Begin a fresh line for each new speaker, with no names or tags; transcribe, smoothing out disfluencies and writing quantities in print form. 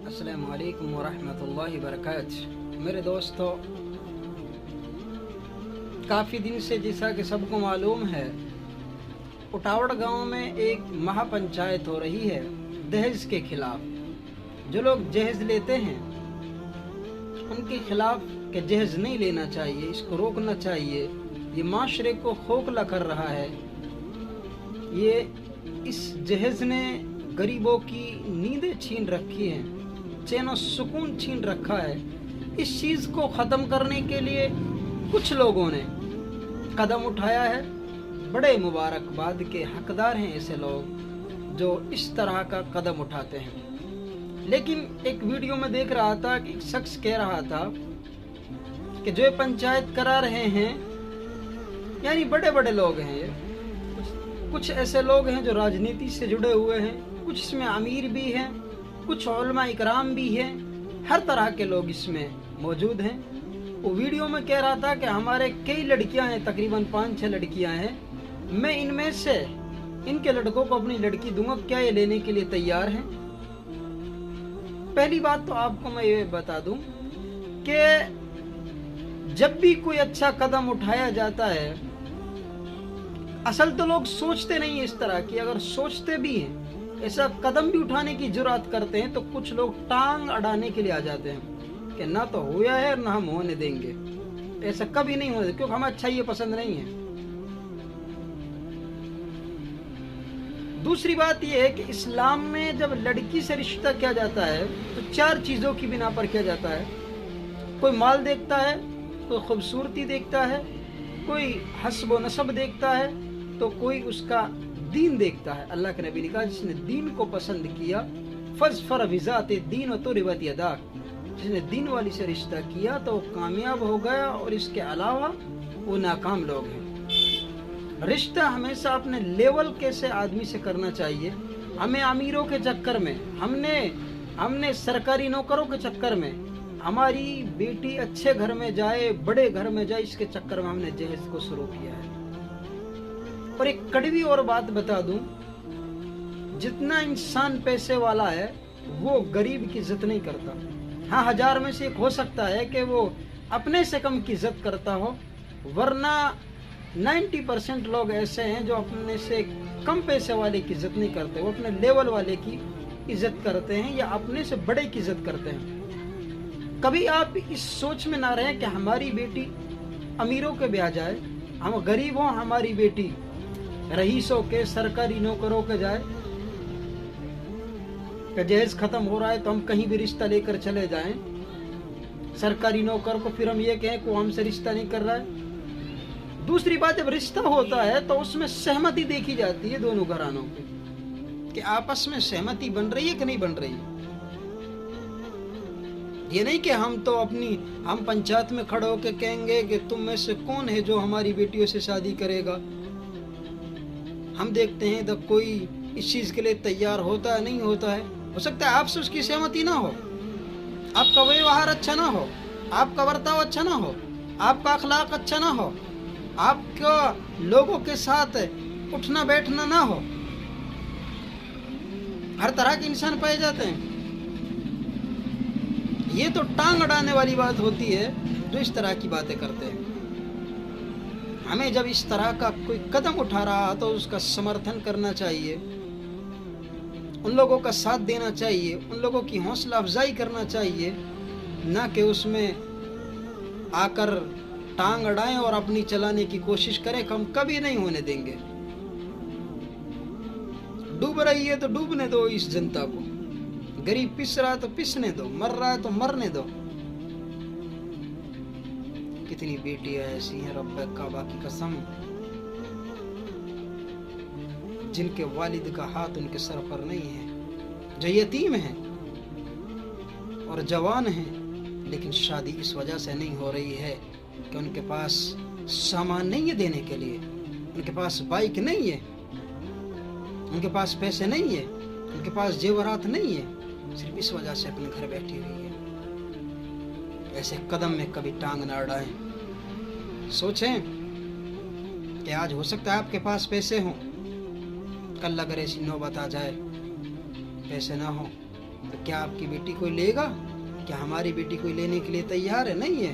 अस्सलामु अलैकुम वरहमतुल्लाहि वबरकातुहू। मेरे दोस्तों, काफ़ी दिन से जैसा कि सबको मालूम है, उटावड़ गांव में एक महापंचायत हो रही है दहेज के खिलाफ। जो लोग जहेज लेते हैं उनके खिलाफ कि जहेज नहीं लेना चाहिए, इसको रोकना चाहिए। ये माशरे को खोखला कर रहा है। ये इस जहेज ने गरीबों की नींदें छीन रखी हैं, चैन और सुकून छीन रखा है। इस चीज़ को ख़त्म करने के लिए कुछ लोगों ने कदम उठाया है। बड़े मुबारकबाद के हकदार हैं ऐसे लोग जो इस तरह का कदम उठाते हैं। लेकिन एक वीडियो में देख रहा था कि एक शख्स कह रहा था कि जो पंचायत करा रहे हैं, यानी बड़े बड़े लोग हैं, ये कुछ ऐसे लोग हैं जो राजनीति से जुड़े हुए हैं, कुछ इसमें अमीर भी हैं, कुछ उलमा इकराम भी हैं, हर तरह के लोग इसमें मौजूद हैं। वो वीडियो में कह रहा था कि हमारे कई लड़कियां हैं, तकरीबन 5-6 लड़कियां हैं, मैं इनमें से इनके लड़कों को अपनी लड़की दूंगा, क्या ये लेने के लिए तैयार हैं? पहली बात तो आपको मैं ये बता दूं कि जब भी कोई अच्छा कदम उठाया जाता है, असल तो लोग सोचते नहीं इस तरह की। अगर सोचते भी हैं, ऐसा कदम भी उठाने की जुर्रत करते हैं, तो कुछ लोग टांग अड़ाने के लिए आ जाते हैं कि ना तो हुआ है ना हम होने देंगे। ऐसा कभी नहीं होने, क्योंकि हमें अच्छा ये पसंद नहीं है। दूसरी बात यह है कि इस्लाम में जब लड़की से रिश्ता किया जाता है तो 4 चीज़ों की बिना पर किया जाता है। कोई माल देखता है, कोई खूबसूरती देखता है, कोई हस्ब व नसब देखता है, तो कोई उसका दीन देखता है। अल्लाह के नबी ने कहा, जिसने दीन को पसंद किया फज़फर बिज़ाति दीन व तुरिबत यदाक, जिसने दीन वाली से रिश्ता किया तो वो कामयाब हो गया, और इसके अलावा वो नाकाम लोग हैं। रिश्ता हमेशा अपने लेवल के से आदमी से करना चाहिए। हमें अमीरों के चक्कर में, हमने सरकारी नौकरों के चक्कर में, हमारी बेटी अच्छे घर में जाए, बड़े घर में जाए, इसके चक्कर में हमने जहेज को शुरू किया है। और एक कड़वी और बात बता दूं, जितना इंसान पैसे वाला है वो गरीब की इज्जत नहीं करता। हाँ, 1000 में से एक हो सकता है कि वो अपने से कम की इज्जत करता हो, वरना 90% लोग ऐसे हैं जो अपने से कम पैसे वाले की इज्जत नहीं करते। वो अपने लेवल वाले की इज्जत करते हैं या अपने से बड़े की इज्जत करते हैं। कभी आप इस सोच में ना रहें कि हमारी बेटी अमीरों के ब्याह जाए, हम गरीब हों, हमारी बेटी रईसों के, सरकारी नौकरों के जाए। कि जहेज खत्म हो रहा है तो हम कहीं भी रिश्ता लेकर चले जाएं, सरकारी नौकर को फिर हम ये कहें कि वो हमसे रिश्ता नहीं कर रहा है। दूसरी बात, जब रिश्ता होता है तो उसमें सहमति देखी जाती है दोनों घरानों की, कि आपस में सहमति बन रही है कि नहीं बन रही है। ये नहीं कि हम पंचायत में खड़े होकर कहेंगे कि तुम में से कौन है जो हमारी बेटियों से शादी करेगा। हम देखते हैं जब कोई इस चीज़ के लिए तैयार होता है, नहीं होता है। हो सकता है आपसे उसकी सहमति ना हो, आपका व्यवहार अच्छा ना हो, आपका बर्ताव अच्छा ना हो, आपका अखलाक अच्छा ना हो, आपका लोगों के साथ उठना बैठना ना हो। हर तरह के इंसान पाए जाते हैं। ये तो टांग अड़ाने वाली बात होती है जो इस तरह की बातें करते हैं। हमें जब इस तरह का कोई कदम उठा रहा तो उसका समर्थन करना चाहिए, उन लोगों का साथ देना चाहिए, उन लोगों की हौसला अफजाई करना चाहिए, ना कि उसमें आकर टांग अड़ाएं और अपनी चलाने की कोशिश करें। हम कभी नहीं होने देंगे। डूब रही है तो डूबने दो इस जनता को, गरीब पिस रहा है तो पिसने दो, मर रहा है तो मरने दो। कितनी बेटियां ऐसी हैं रब्बे काबा की कसम, जिनके वालिद का हाथ उनके सर पर नहीं है, जो यतीम हैं और जवान हैं, लेकिन शादी इस वजह से नहीं हो रही है कि उनके पास सामान नहीं है देने के लिए, उनके पास बाइक नहीं है, उनके पास पैसे नहीं है, उनके पास जेवरात नहीं है, सिर्फ इस वजह से अपने घर बैठी हुई है। ऐसे कदम में कभी टांग ना अड़ाएं। सोचें कि आज हो सकता है आपके पास पैसे हों, कल अगर ऐसी नौबत आ जाए पैसे ना हो, تو کیا آپ کی بیٹی کوئی لے گا؟ کیا ہماری بیٹی کوئی لینے کے لیے تیار ہے؟ نہیں ہے.